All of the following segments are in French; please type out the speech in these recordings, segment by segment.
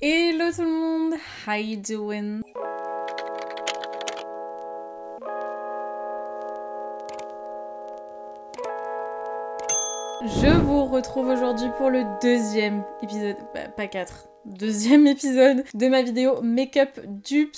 Hello tout le monde, how you doing? Je vous retrouve aujourd'hui pour le deuxième épisode, pas 4, deuxième épisode de ma vidéo Make-up Dupes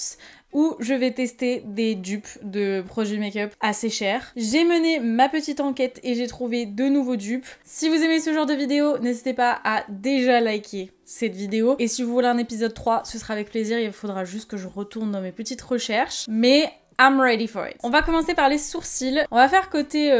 où je vais tester des dupes de produits make-up assez chers. J'ai mené ma petite enquête et j'ai trouvé de nouveaux dupes. Si vous aimez ce genre de vidéo, n'hésitez pas à déjà liker cette vidéo. Et si vous voulez un épisode 3, ce sera avec plaisir. Il faudra juste que je retourne dans mes petites recherches. Mais I'm ready for it. On va commencer par les sourcils. On va faire côté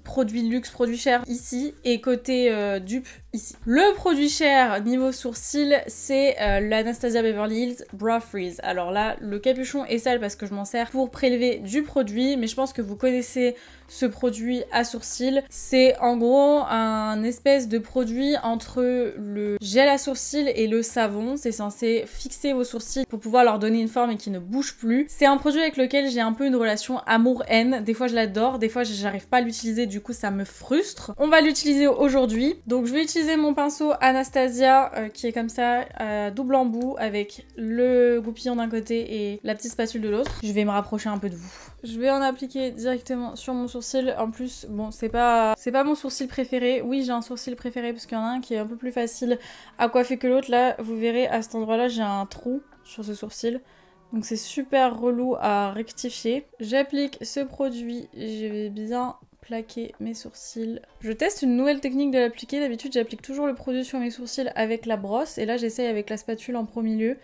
produit luxe, produit cher ici et côté dupe ici. Le produit cher niveau sourcils, c'est l'Anastasia Beverly Hills Brow Freeze. Alors là, le capuchon est sale parce que je m'en sers pour prélever du produit, mais je pense que vous connaissez ce produit à sourcils. C'est en gros un espèce de produit entre le gel à sourcils et le savon. C'est censé fixer vos sourcils pour pouvoir leur donner une forme et qui ne bouge plus. C'est un produit avec lequel j'ai un peu une relation amour-haine. Des fois je l'adore, des fois j'arrive pas à l'utiliser, du coup ça me frustre. On va l'utiliser aujourd'hui. Donc je vais utiliser mon pinceau Anastasia qui est comme ça, double embout avec le goupillon d'un côté et la petite spatule de l'autre. Je vais me rapprocher un peu de vous. Je vais en appliquer directement sur mon sourcil. En plus, bon, c'est pas mon sourcil préféré. Oui, j'ai un sourcil préféré parce qu'il y en a un qui est un peu plus facile à coiffer que l'autre. Là, vous verrez, à cet endroit-là, j'ai un trou sur ce sourcil. Donc c'est super relou à rectifier. J'applique ce produit, je vais bien plaquer mes sourcils. Je teste une nouvelle technique de l'appliquer. D'habitude, j'applique toujours le produit sur mes sourcils avec la brosse. Et là, j'essaye avec la spatule en premier lieu.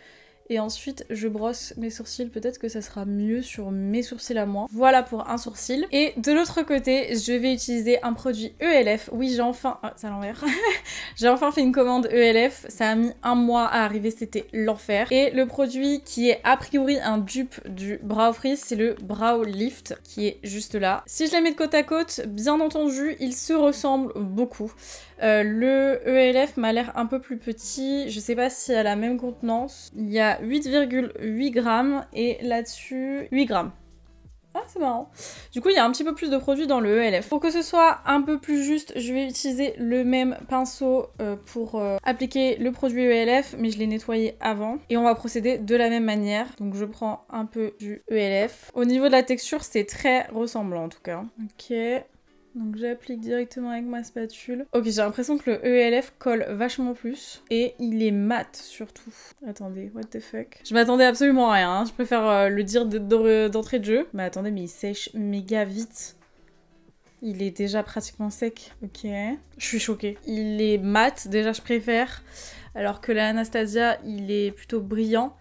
Et ensuite, je brosse mes sourcils. Peut-être que ça sera mieux sur mes sourcils à moi. Voilà pour un sourcil. Et de l'autre côté, je vais utiliser un produit ELF. Oui, j'ai enfin... Ah, c'est à l'envers. J'ai enfin fait une commande ELF. Ça a mis un mois à arriver, c'était l'enfer. Et le produit qui est a priori un dupe du Brow Freeze, c'est le Brow Lift, qui est juste là. Si je les mets de côte à côte, bien entendu, ils se ressemblent beaucoup. Le ELF m'a l'air un peu plus petit, je sais pas si a la même contenance. Il y a 8,8 grammes et là-dessus 8 grammes. Ah, c'est marrant. Du coup, il y a un petit peu plus de produit dans le ELF. Pour que ce soit un peu plus juste, je vais utiliser le même pinceau pour appliquer le produit ELF, mais je l'ai nettoyé avant. Et on va procéder de la même manière. Donc je prends un peu du ELF. Au niveau de la texture, c'est très ressemblant en tout cas. Ok. Donc j'applique directement avec ma spatule. Ok, j'ai l'impression que le ELF colle vachement plus. Et il est mat surtout. Attendez, what the fuck. Je m'attendais absolument à rien, hein. Je préfère le dire d'entrée de jeu. Mais attendez, mais il sèche méga vite. Il est déjà pratiquement sec. Ok. Je suis choquée. Il est mat, déjà je préfère. Alors que l'Anastasia, il est plutôt brillant.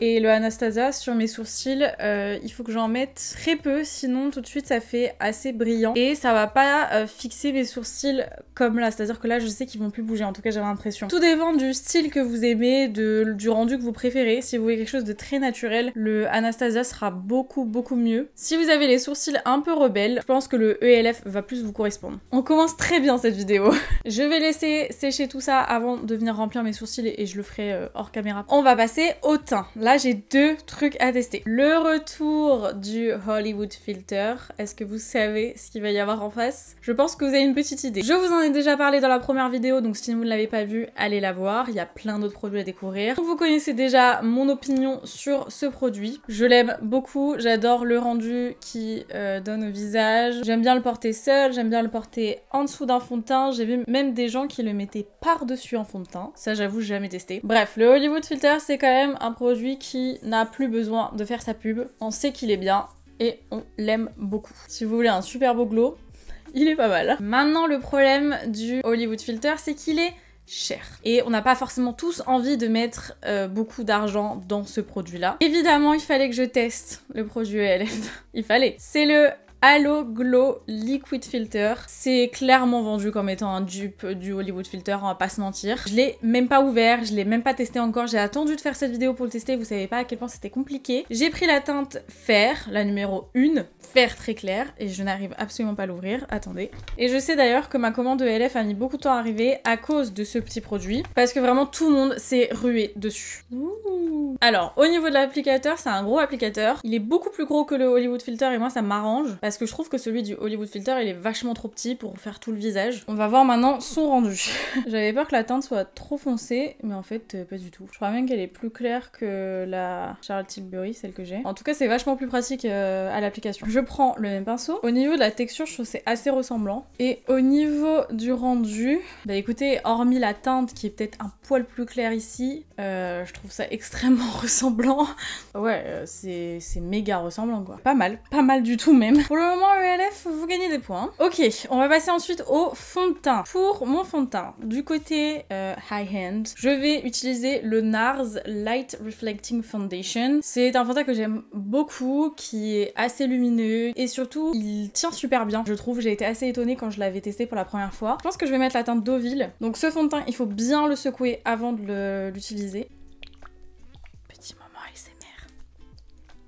Et le Anastasia, sur mes sourcils, il faut que j'en mette très peu, sinon tout de suite ça fait assez brillant. Et ça va pas fixer mes sourcils comme là, c'est-à-dire que là je sais qu'ils vont plus bouger, en tout cas j'ai l'impression. Tout dépend du style que vous aimez, du rendu que vous préférez. Si vous voulez quelque chose de très naturel, le Anastasia sera beaucoup mieux. Si vous avez les sourcils un peu rebelles, je pense que le ELF va plus vous correspondre. On commence très bien cette vidéo. Je vais laisser sécher tout ça avant de venir remplir mes sourcils et je le ferai hors caméra. On va passer au teint. Là, j'ai deux trucs à tester. Le retour du Hollywood Filter. Est-ce que vous savez ce qu'il va y avoir en face? Je pense que vous avez une petite idée. Je vous en ai déjà parlé dans la première vidéo, donc si vous ne l'avez pas vue, allez la voir. Il y a plein d'autres produits à découvrir. Vous connaissez déjà mon opinion sur ce produit. Je l'aime beaucoup. J'adore le rendu qui donne au visage. J'aime bien le porter seul. J'aime bien le porter en dessous d'un fond de teint. J'ai vu même des gens qui le mettaient par-dessus un fond de teint. Ça, j'avoue, j'ai jamais testé. Bref, le Hollywood Filter, c'est quand même un produit qui n'a plus besoin de faire sa pub. On sait qu'il est bien et on l'aime beaucoup. Si vous voulez un super beau glow, il est pas mal. Maintenant, le problème du Hollywood Filter, c'est qu'il est cher. Et on n'a pas forcément tous envie de mettre beaucoup d'argent dans ce produit-là. Évidemment, il fallait que je teste le produit ELF. Il fallait. C'est le Halo Glow Liquid Filter. C'est clairement vendu comme étant un dupe du Hollywood Filter, on va pas se mentir. Je l'ai même pas ouvert, je l'ai même pas testé encore. J'ai attendu de faire cette vidéo pour le tester, vous savez pas à quel point c'était compliqué. J'ai pris la teinte Fer, la numéro 1, Fer très clair, et je n'arrive absolument pas à l'ouvrir. Attendez. Et je sais d'ailleurs que ma commande ELF a mis beaucoup de temps à arriver à cause de ce petit produit, parce que vraiment tout le monde s'est rué dessus. Ouh. Alors, au niveau de l'applicateur, c'est un gros applicateur. Il est beaucoup plus gros que le Hollywood Filter et moi ça m'arrange parce que je trouve que celui du Hollywood Filter il est vachement trop petit pour faire tout le visage. On va voir maintenant son rendu. J'avais peur que la teinte soit trop foncée, mais en fait pas du tout. Je crois même qu'elle est plus claire que la Charlotte Tilbury, celle que j'ai. En tout cas, c'est vachement plus pratique à l'application. Je prends le même pinceau. Au niveau de la texture, je trouve que c'est assez ressemblant. Et au niveau du rendu, bah écoutez, hormis la teinte qui est peut-être un poil plus claire ici, je trouve ça extrêmement ressemblant. Ouais, c'est méga ressemblant quoi. Pas mal du tout même. Pour le moment, ELF, vous gagnez des points. Ok, on va passer ensuite au fond de teint. Pour mon fond de teint, du côté high hand, je vais utiliser le NARS Light Reflecting Foundation. C'est un fond de teint que j'aime beaucoup, qui est assez lumineux et surtout il tient super bien. Je trouve, j'ai été assez étonnée quand je l'avais testé pour la première fois. Je pense que je vais mettre la teinte Deauville. Donc ce fond de teint, il faut bien le secouer avant de l'utiliser. Petit moment ASMR.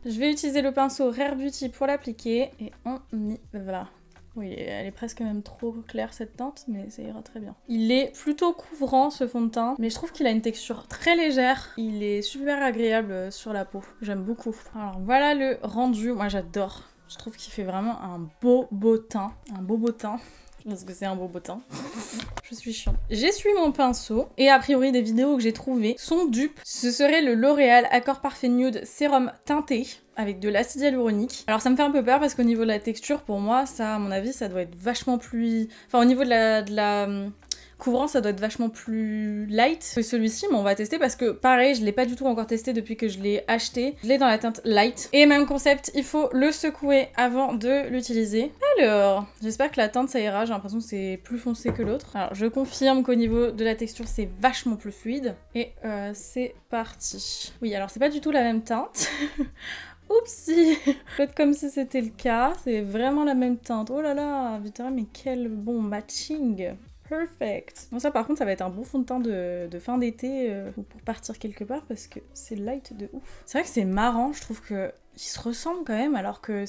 Je vais utiliser le pinceau Rare Beauty pour l'appliquer et on y va. Oui, elle est presque même trop claire cette teinte, mais ça ira très bien. Il est plutôt couvrant ce fond de teint, mais je trouve qu'il a une texture très légère. Il est super agréable sur la peau, j'aime beaucoup. Alors voilà le rendu, moi j'adore. Je trouve qu'il fait vraiment un beau teint. Un beau teint. Parce que c'est un beau teint. Je suis chiante. J'essuie mon pinceau et a priori des vidéos que j'ai trouvées sont dupes. Ce serait le L'Oréal Accord Parfait Nude Sérum teinté avec de l'acide hyaluronique. Alors ça me fait un peu peur parce qu'au niveau de la texture, pour moi, ça, à mon avis, ça doit être vachement plus... Enfin, au niveau de la couvrant, ça doit être vachement plus light que celui-ci, mais on va tester parce que pareil, je l'ai pas du tout encore testé depuis que je l'ai acheté. Je l'ai dans la teinte light. Et même concept, il faut le secouer avant de l'utiliser. Alors, j'espère que la teinte ça ira, j'ai l'impression que c'est plus foncé que l'autre. Alors, je confirme qu'au niveau de la texture, c'est vachement plus fluide. Et c'est parti. Oui, alors c'est pas du tout la même teinte. Oupsie! Faites comme si c'était le cas, c'est vraiment la même teinte. Oh là là, Victoria, mais quel bon matching! Perfect. Bon ça par contre ça va être un bon fond de teint de fin d'été ou pour partir quelque part parce que c'est light de ouf. C'est vrai que c'est marrant, je trouve que ils se ressemblent quand même alors que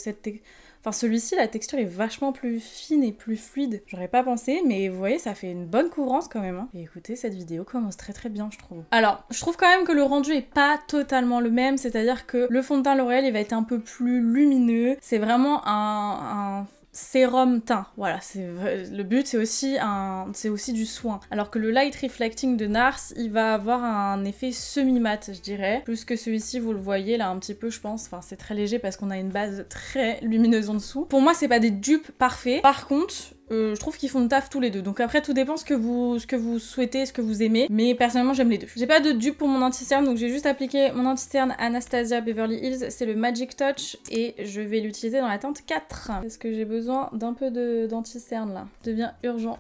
celui-ci la texture est vachement plus fine et plus fluide. J'aurais pas pensé mais vous voyez ça fait une bonne couvrance quand même. Hein. Et écoutez cette vidéo commence très bien je trouve. Alors je trouve quand même que le rendu est pas totalement le même, c'est-à-dire que le fond de teint L'Oréal il va être un peu plus lumineux. C'est vraiment un sérum teint, voilà, le but c'est aussi du soin. Alors que le Light Reflecting de NARS, il va avoir un effet semi-mat, je dirais. Plus que celui-ci, vous le voyez là un petit peu, je pense. Enfin, c'est très léger parce qu'on a une base très lumineuse en dessous. Pour moi, c'est pas des dupes parfaits. Par contre, je trouve qu'ils font le taf tous les deux. Donc après, tout dépend ce que vous souhaitez, ce que vous aimez. Mais personnellement, j'aime les deux. J'ai pas de dupe pour mon anti-cerne, donc j'ai juste appliqué mon anti-cerne Anastasia Beverly Hills. C'est le Magic Touch et je vais l'utiliser dans la teinte 4. Parce que j'ai besoin d'un peu d'anti-cerne là. Ça devient urgent.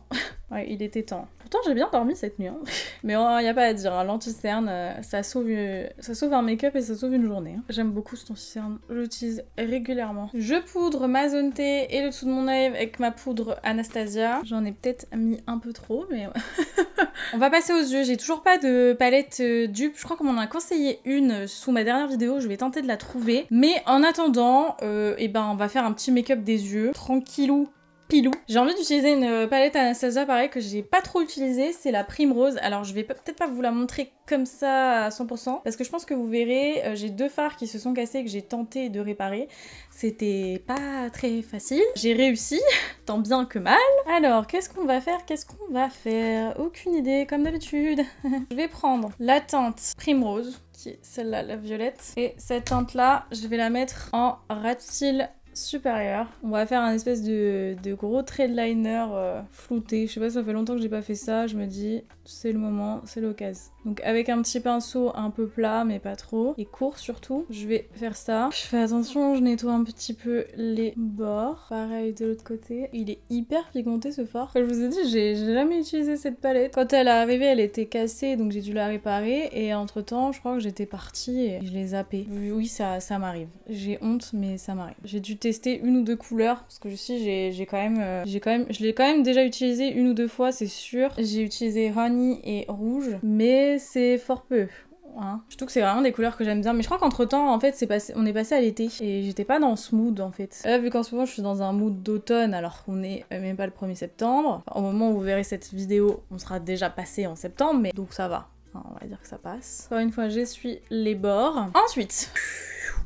Ouais, il était temps. Pourtant, j'ai bien dormi cette nuit. Hein. Mais y a pas à dire, hein. L'anti-cerne, ça sauve un make-up et ça sauve une journée. Hein. J'aime beaucoup cet anti-cerne. Je l'utilise régulièrement. Je poudre ma zone T et le dessous de mon œil avec ma poudre Anastasia. J'en ai peut-être mis un peu trop, mais... On va passer aux yeux. J'ai toujours pas de palette dupe. Je crois qu'on m'en a conseillé une sous ma dernière vidéo. Je vais tenter de la trouver. Mais en attendant, on va faire un petit make-up des yeux. Tranquillou. Pilou. J'ai envie d'utiliser une palette Anastasia pareil que j'ai pas trop utilisée, c'est la Primrose. Alors je vais peut-être pas vous la montrer comme ça à 100% parce que je pense que vous verrez, j'ai deux fards qui se sont cassés et que j'ai tenté de réparer. C'était pas très facile. J'ai réussi, tant bien que mal. Alors qu'est-ce qu'on va faire? Aucune idée, comme d'habitude. Je vais prendre la teinte Primrose, qui est celle-là, la violette. Et cette teinte-là, je vais la mettre en rat cils supérieur. On va faire un espèce de gros trait de liner flouté. Je sais pas, ça fait longtemps que j'ai pas fait ça. Je me dis, c'est le moment, c'est l'occasion. Donc avec un petit pinceau un peu plat, mais pas trop. Et court surtout. Je vais faire ça. Je fais attention, je nettoie un petit peu les bords. Pareil de l'autre côté. Il est hyper pigmenté ce fard. Comme je vous ai dit, j'ai jamais utilisé cette palette. Quand elle est arrivée, elle était cassée, donc j'ai dû la réparer. Et entre temps, je crois que j'étais partie et je l'ai zappée. Oui, ça m'arrive. J'ai honte, mais ça m'arrive. J'ai dû tester une ou deux couleurs parce que je l'ai quand même déjà utilisé une ou deux fois, c'est sûr. J'ai utilisé Honey et Rouge, mais c'est fort peu. Hein. Surtout que c'est vraiment des couleurs que j'aime bien, mais je crois qu'entre temps en fait on est passé à l'été et j'étais pas dans ce mood en fait. Là vu qu'en ce moment je suis dans un mood d'automne alors qu'on est même pas le 1er septembre, enfin, au moment où vous verrez cette vidéo on sera déjà passé en septembre, mais donc ça va. Enfin, on va dire que ça passe. Encore une fois, j'essuie les bords. Ensuite,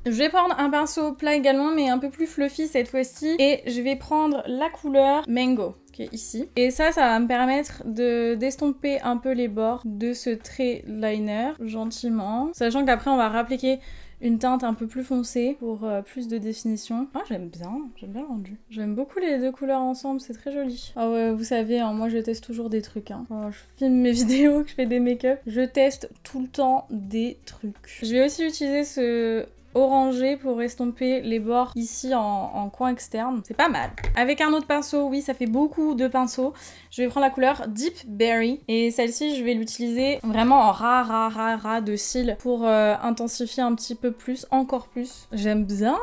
je vais prendre un pinceau plat également, mais un peu plus fluffy cette fois-ci. Et je vais prendre la couleur Mango, qui est ici. Et ça va me permettre d'estomper un peu les bords de ce trait liner, gentiment. Sachant qu'après, on va réappliquer une teinte un peu plus foncée pour plus de définition. Ah, j'aime bien le rendu. J'aime beaucoup les deux couleurs ensemble, c'est très joli. Ah ouais, vous savez, hein, moi je teste toujours des trucs. Hein. Quand je filme mes vidéos, que je fais des make-up, je teste tout le temps des trucs. Je vais aussi utiliser ce orangé pour estomper les bords ici en coin externe. C'est pas mal. Avec un autre pinceau, oui, ça fait beaucoup de pinceaux. Je vais prendre la couleur Deep Berry. Et celle-ci, je vais l'utiliser vraiment en ras de cils pour intensifier un petit peu plus, encore plus. J'aime bien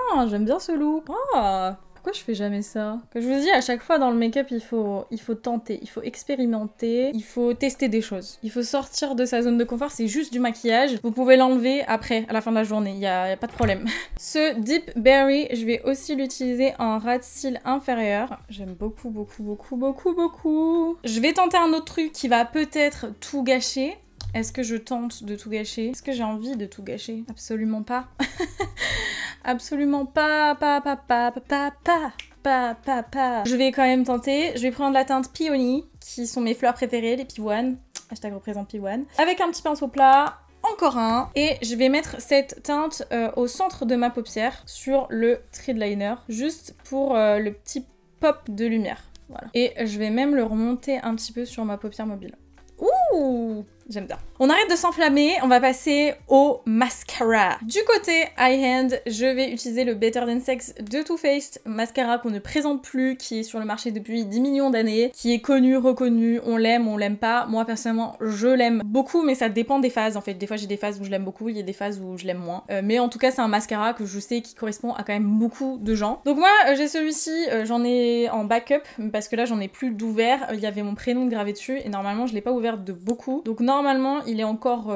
ce look. Oh, pourquoi je fais jamais ça? Que je vous dis, à chaque fois dans le make-up, il faut tenter, il faut expérimenter, il faut tester des choses. Il faut sortir de sa zone de confort, c'est juste du maquillage. Vous pouvez l'enlever après, à la fin de la journée, y a pas de problème. Ce Deep Berry, je vais aussi l'utiliser en ras de cils inférieur. J'aime beaucoup. Je vais tenter un autre truc qui va peut-être tout gâcher. Est-ce que je tente de tout gâcher? Est-ce que j'ai envie de tout gâcher? Absolument pas. Absolument pas. Je vais quand même tenter. Je vais prendre la teinte Peony, qui sont mes fleurs préférées, les P1. Hashtag représente P1. Avec un petit pinceau plat. Encore un. Et je vais mettre cette teinte au centre de ma paupière, sur le thread liner, juste pour le petit pop de lumière. Voilà. Et je vais même le remonter un petit peu sur ma paupière mobile. Ouh, j'aime bien. On arrête de s'enflammer, on va passer au mascara. Du côté high hand, je vais utiliser le Better Than Sex de Too Faced, mascara qu'on ne présente plus, qui est sur le marché depuis 10 millions d'années, qui est connu, reconnu, on l'aime pas. Moi personnellement, je l'aime beaucoup, mais ça dépend des phases en fait. Des fois j'ai des phases où je l'aime beaucoup, il y a des phases où je l'aime moins. Mais en tout cas, c'est un mascara que je sais qui correspond à quand même beaucoup de gens. Donc moi, j'ai celui-ci, j'en ai en backup, parce que là j'en ai plus d'ouvert. Il y avait mon prénom gravé dessus, et normalement je l'ai pas ouvert de beaucoup. Donc normalement, il est encore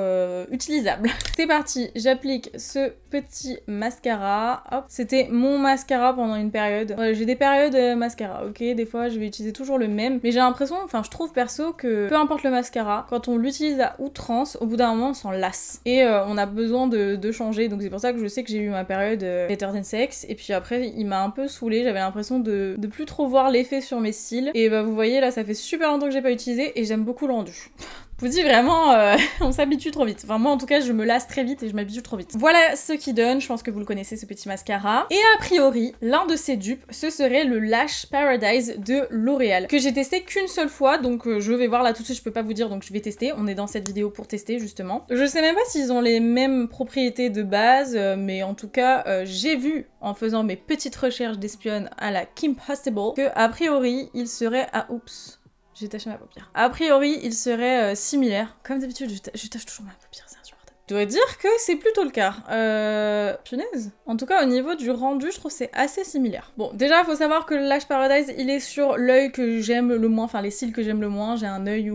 utilisable. C'est parti, j'applique ce petit mascara. Hop, c'était mon mascara pendant une période. Ouais, j'ai des périodes mascara, ok? Des fois, je vais utiliser toujours le même. Mais j'ai l'impression, enfin, je trouve perso que peu importe le mascara, quand on l'utilise à outrance, au bout d'un moment, on s'en lasse. Et on a besoin de changer. Donc c'est pour ça que je sais que j'ai eu ma période Better Than Sex. Et puis après, il m'a un peu saoulée. J'avais l'impression de plus trop voir l'effet sur mes cils. Et bah, vous voyez, là, ça fait super longtemps que j'ai pas utilisé et j'aime beaucoup le rendu. Je vous dis vraiment, on s'habitue trop vite. Enfin moi en tout cas je me lasse très vite et je m'habitue trop vite. Voilà ce qui donne, je pense que vous le connaissez ce petit mascara. Et a priori, l'un de ces dupes, ce serait le Lash Paradise de L'Oréal, que j'ai testé qu'une seule fois, donc je vais voir là tout de suite, je peux pas vous dire, donc je vais tester. On est dans cette vidéo pour tester justement. Je sais même pas s'ils ont les mêmes propriétés de base, mais en tout cas j'ai vu en faisant mes petites recherches d'espionne à la Kim Possible que a priori il serait à... Oups. J'ai taché ma paupière. A priori, il serait similaire. Comme d'habitude, je tâche toujours ma paupière, c'est insupportable. Je dois dire que c'est plutôt le cas. Punaise. En tout cas, au niveau du rendu, je trouve que c'est assez similaire. Bon, déjà, il faut savoir que le Lash Paradise, il est sur l'œil que j'aime le moins, enfin les cils que j'aime le moins. J'ai un œil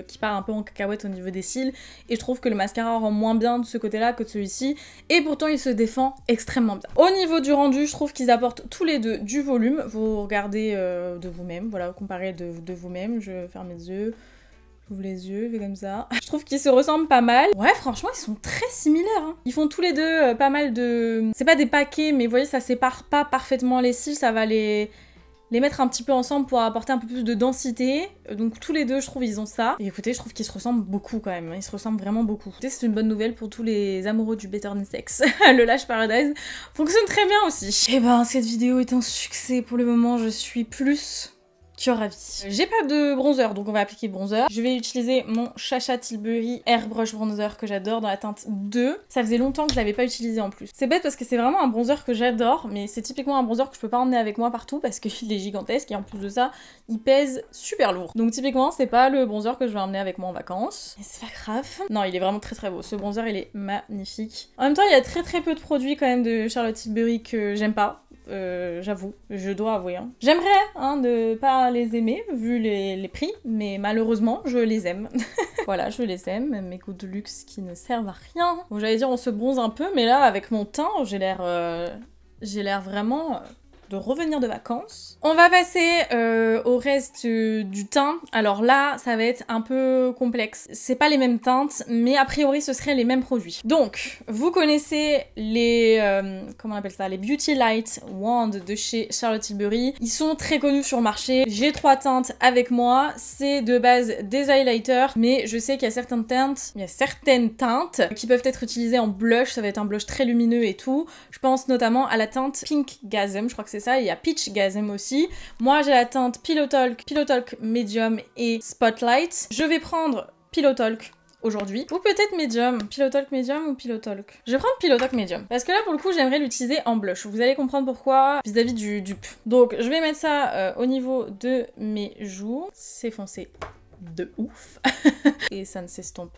qui part un peu en cacahuète au niveau des cils. Et je trouve que le mascara rend moins bien de ce côté-là que de celui-ci. Et pourtant, il se défend extrêmement bien. Au niveau du rendu, je trouve qu'ils apportent tous les deux du volume. Vous regardez de vous-même, voilà, comparez de vous-même. Je ferme les yeux. J'ouvre les yeux, fait comme ça. Je trouve qu'ils se ressemblent pas mal. Ouais, franchement, ils sont très similaires. Hein. Ils font tous les deux pas mal de... C'est pas des paquets, mais vous voyez, ça sépare pas parfaitement les cils. Ça va les mettre un petit peu ensemble pour apporter un peu plus de densité. Donc tous les deux, je trouve, ils ont ça. Et écoutez, je trouve qu'ils se ressemblent beaucoup quand même. Ils se ressemblent vraiment beaucoup. Écoutez, c'est une bonne nouvelle pour tous les amoureux du Better Than Sex. Le Lash Paradise fonctionne très bien aussi. Et ben, cette vidéo est un succès. Pour le moment, je suis plus... ravie. J'ai pas de bronzer, donc on va appliquer le bronzer. Je vais utiliser mon Chacha Tilbury Airbrush Bronzer que j'adore dans la teinte 2. Ça faisait longtemps que je l'avais pas utilisé en plus. C'est bête parce que c'est vraiment un bronzer que j'adore, mais c'est typiquement un bronzer que je peux pas emmener avec moi partout parce qu'il est gigantesque et en plus de ça, il pèse super lourd. Donc typiquement, c'est pas le bronzer que je vais emmener avec moi en vacances. Mais c'est pas grave. Non, il est vraiment très beau. Ce bronzer, il est magnifique. En même temps, il y a très peu de produits quand même de Charlotte Tilbury que j'aime pas. J'avoue, je dois avouer. Hein. J'aimerais ne pas les aimer vu les prix, mais malheureusement, je les aime. Voilà, je les aime, mes goûts de luxe qui ne servent à rien. Bon, j'allais dire on se bronze un peu, mais là, avec mon teint, j'ai l'air vraiment de revenir de vacances. On va passer au reste du teint. Alors là, ça va être un peu complexe. C'est pas les mêmes teintes, mais a priori, ce seraient les mêmes produits. Donc, vous connaissez les... comment on appelle ça? Les Beauty Light Wand de chez Charlotte Tilbury. Ils sont très connus sur le marché. J'ai 3 teintes avec moi. C'est de base des highlighters, mais je sais qu'il y a certaines teintes qui peuvent être utilisées en blush. Ça va être un blush très lumineux et tout. Je pense notamment à la teinte Pink Gasm, je crois que c'est ça. Il y a Peach Gasm aussi. Moi, j'ai la teinte Pillow Talk Medium et Spotlight. Je vais prendre Pillow Talk aujourd'hui. Ou peut-être Medium. Pillow Talk Medium ou Pillow Talk. Je vais prendre Pillow Talk Medium. Parce que là, pour le coup, j'aimerais l'utiliser en blush. Vous allez comprendre pourquoi vis-à-vis du dupe. Donc, je vais mettre ça au niveau de mes joues. C'est foncé de ouf. Et ça ne s'estompe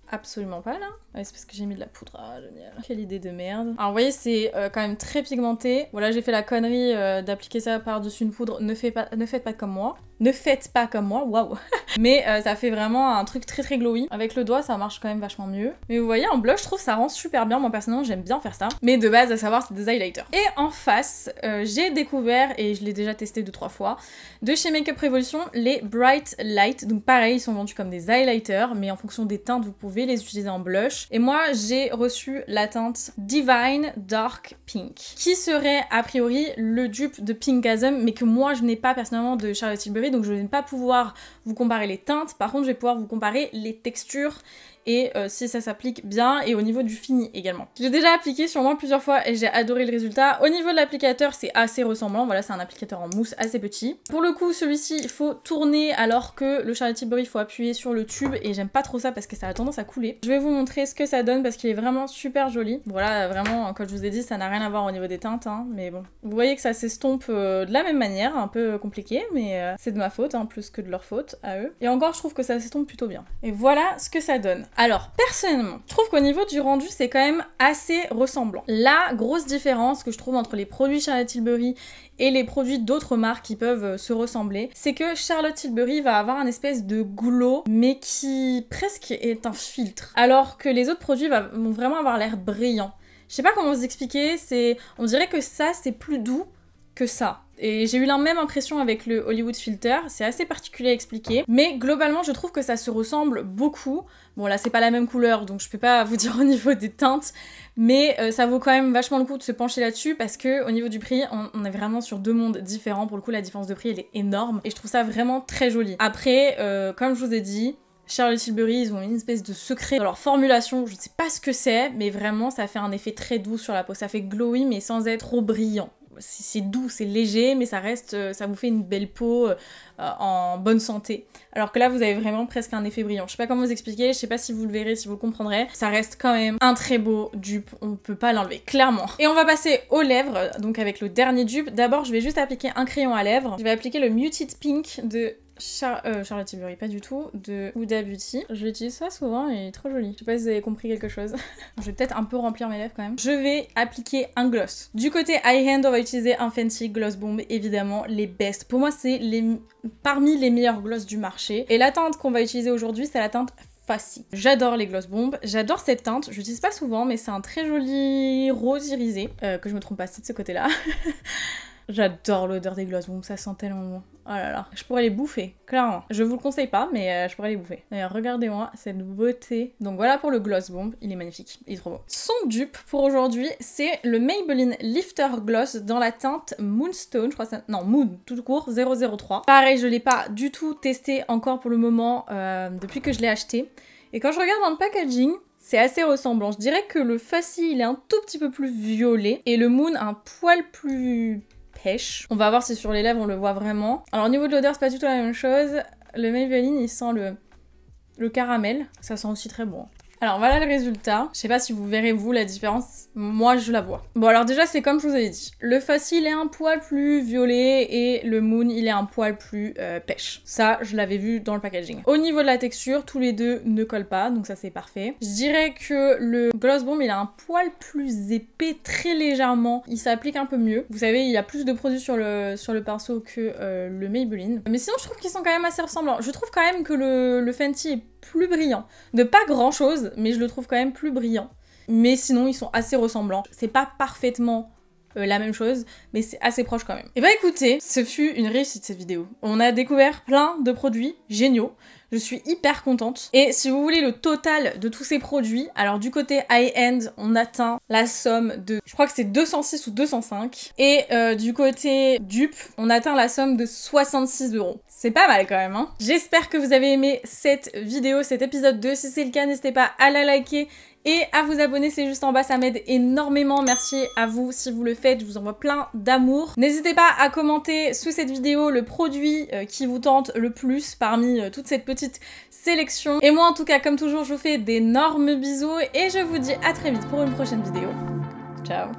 absolument pas là. Ouais, c'est parce que j'ai mis de la poudre. Ah, génial. Quelle idée de merde. Alors vous voyez, c'est quand même très pigmenté. Voilà, j'ai fait la connerie d'appliquer ça par-dessus une poudre. Ne faites pas comme moi. Ne faites pas comme moi, waouh. Mais ça fait vraiment un truc très très glowy. Avec le doigt, ça marche quand même vachement mieux. Mais vous voyez, en blush, je trouve ça rend super bien. Moi personnellement, j'aime bien faire ça. Mais de base, à savoir, c'est des highlighters. Et en face, j'ai découvert, et je l'ai déjà testé 2-3 fois, de chez Makeup Revolution, les Bright Light. Donc pareil, ils sont vendus comme des highlighters, mais en fonction des teintes, vous pouvez les utiliser en blush. Et moi, j'ai reçu la teinte Divine Dark Pink, qui serait a priori le dupe de Pink Gasm, mais que moi, je n'ai pas personnellement de Charlotte Tilbury, donc je ne vais pas pouvoir vous comparer les teintes. Par contre, je vais pouvoir vous comparer les textures et si ça s'applique bien, et au niveau du fini également. J'ai déjà appliqué sur moi plusieurs fois et j'ai adoré le résultat. Au niveau de l'applicateur, c'est assez ressemblant. Voilà, c'est un applicateur en mousse assez petit. Pour le coup, celui-ci, il faut tourner alors que le Charlotte Tilbury, il faut appuyer sur le tube et j'aime pas trop ça parce que ça a tendance à couler. Je vais vous montrer ce que ça donne parce qu'il est vraiment super joli. Voilà, vraiment, comme je vous ai dit, ça n'a rien à voir au niveau des teintes, hein, mais bon. Vous voyez que ça s'estompe de la même manière, un peu compliqué, mais c'est de ma faute, hein, plus que de leur faute à eux. Et encore, je trouve que ça s'estompe plutôt bien. Et voilà ce que ça donne. Alors, personnellement, je trouve qu'au niveau du rendu, c'est quand même assez ressemblant. La grosse différence que je trouve entre les produits Charlotte Tilbury et les produits d'autres marques qui peuvent se ressembler, c'est que Charlotte Tilbury va avoir un espèce de glow, mais qui presque est un filtre. Alors que les autres produits vont vraiment avoir l'air brillant. Je sais pas comment vous expliquer, on dirait que ça, c'est plus doux que ça. Et j'ai eu la même impression avec le Hollywood Filter, c'est assez particulier à expliquer, mais globalement je trouve que ça se ressemble beaucoup. Bon là c'est pas la même couleur donc je peux pas vous dire au niveau des teintes, mais ça vaut quand même vachement le coup de se pencher là-dessus parce que au niveau du prix on est vraiment sur 2 mondes différents. Pour le coup la différence de prix elle est énorme et je trouve ça vraiment très joli. Après comme je vous ai dit, Charlotte Tilbury, ils ont une espèce de secret dans leur formulation, je ne sais pas ce que c'est, mais vraiment ça fait un effet très doux sur la peau, ça fait glowy mais sans être trop brillant. C'est doux, c'est léger, mais ça reste, ça vous fait une belle peau en bonne santé. Alors que là, vous avez vraiment presque un effet brillant. Je sais pas comment vous expliquer, je sais pas si vous le verrez, si vous le comprendrez. Ça reste quand même un très beau dupe, on peut pas l'enlever, clairement. Et on va passer aux lèvres, donc avec le dernier dupe. D'abord, je vais juste appliquer un crayon à lèvres. Je vais appliquer le Muted Pink de Charlotte Tilbury, pas du tout, de Huda Beauty. Je l'utilise ça souvent et il est trop joli. Je sais pas si vous avez compris quelque chose. Je vais peut-être un peu remplir mes lèvres quand même. Je vais appliquer un gloss. Du côté high hand, on va utiliser un Fenty Gloss Bomb, évidemment les best. Pour moi, c'est parmi les meilleurs gloss du marché. Et la teinte qu'on va utiliser aujourd'hui, c'est la teinte Facile. J'adore les gloss bombs, j'adore cette teinte, je l'utilise pas souvent mais c'est un très joli rose irisé, que je me trompe pas, c'est de ce côté-là. J'adore l'odeur des gloss bombs, ça sent tellement bon. Oh là là, je pourrais les bouffer, clairement. Je vous le conseille pas, mais je pourrais les bouffer. D'ailleurs, regardez-moi cette beauté. Donc voilà pour le gloss bomb, il est magnifique, il est trop beau. Son dupe pour aujourd'hui, c'est le Maybelline Lifter Gloss dans la teinte Moonstone, je crois que ça... Non, Moon, tout court, 003. Pareil, je l'ai pas du tout testé encore pour le moment, depuis que je l'ai acheté. Et quand je regarde dans le packaging, c'est assez ressemblant. Je dirais que le Facile, il est un tout petit peu plus violet, et le Moon, un poil plus... pêche. On va voir si sur les lèvres on le voit vraiment. Alors au niveau de l'odeur c'est pas du tout la même chose. Le Maybelline il sent le caramel. Ça sent aussi très bon. Alors voilà le résultat. Je sais pas si vous verrez vous la différence. Moi je la vois. Bon alors déjà c'est comme je vous avais dit. Le Facile est un poil plus violet et le Moon il est un poil plus pêche. Ça je l'avais vu dans le packaging. Au niveau de la texture tous les deux ne collent pas donc ça c'est parfait. Je dirais que le Gloss Bomb il a un poil plus épais très légèrement. Il s'applique un peu mieux. Vous savez il y a plus de produits sur le pinceau que le Maybelline. Mais sinon je trouve qu'ils sont quand même assez ressemblants. Je trouve quand même que le Fenty est plus brillant. De pas grand chose mais je le trouve quand même plus brillant. Mais sinon ils sont assez ressemblants. C'est pas parfaitement la même chose, mais c'est assez proche quand même. Et bah écoutez, ce fut une réussite cette vidéo. On a découvert plein de produits géniaux. Je suis hyper contente. Et si vous voulez le total de tous ces produits, alors du côté high-end, on atteint la somme de, je crois que c'est 206 ou 205. Et du côté dupe, on atteint la somme de 66 €. C'est pas mal quand même, hein. J'espère que vous avez aimé cette vidéo, cet épisode 2. Si c'est le cas, n'hésitez pas à la liker et à vous abonner, c'est juste en bas, ça m'aide énormément. Merci à vous si vous le faites, je vous envoie plein d'amour. N'hésitez pas à commenter sous cette vidéo le produit qui vous tente le plus parmi toute cette petite sélection. Et moi en tout cas, comme toujours, je vous fais d'énormes bisous et je vous dis à très vite pour une prochaine vidéo. Ciao!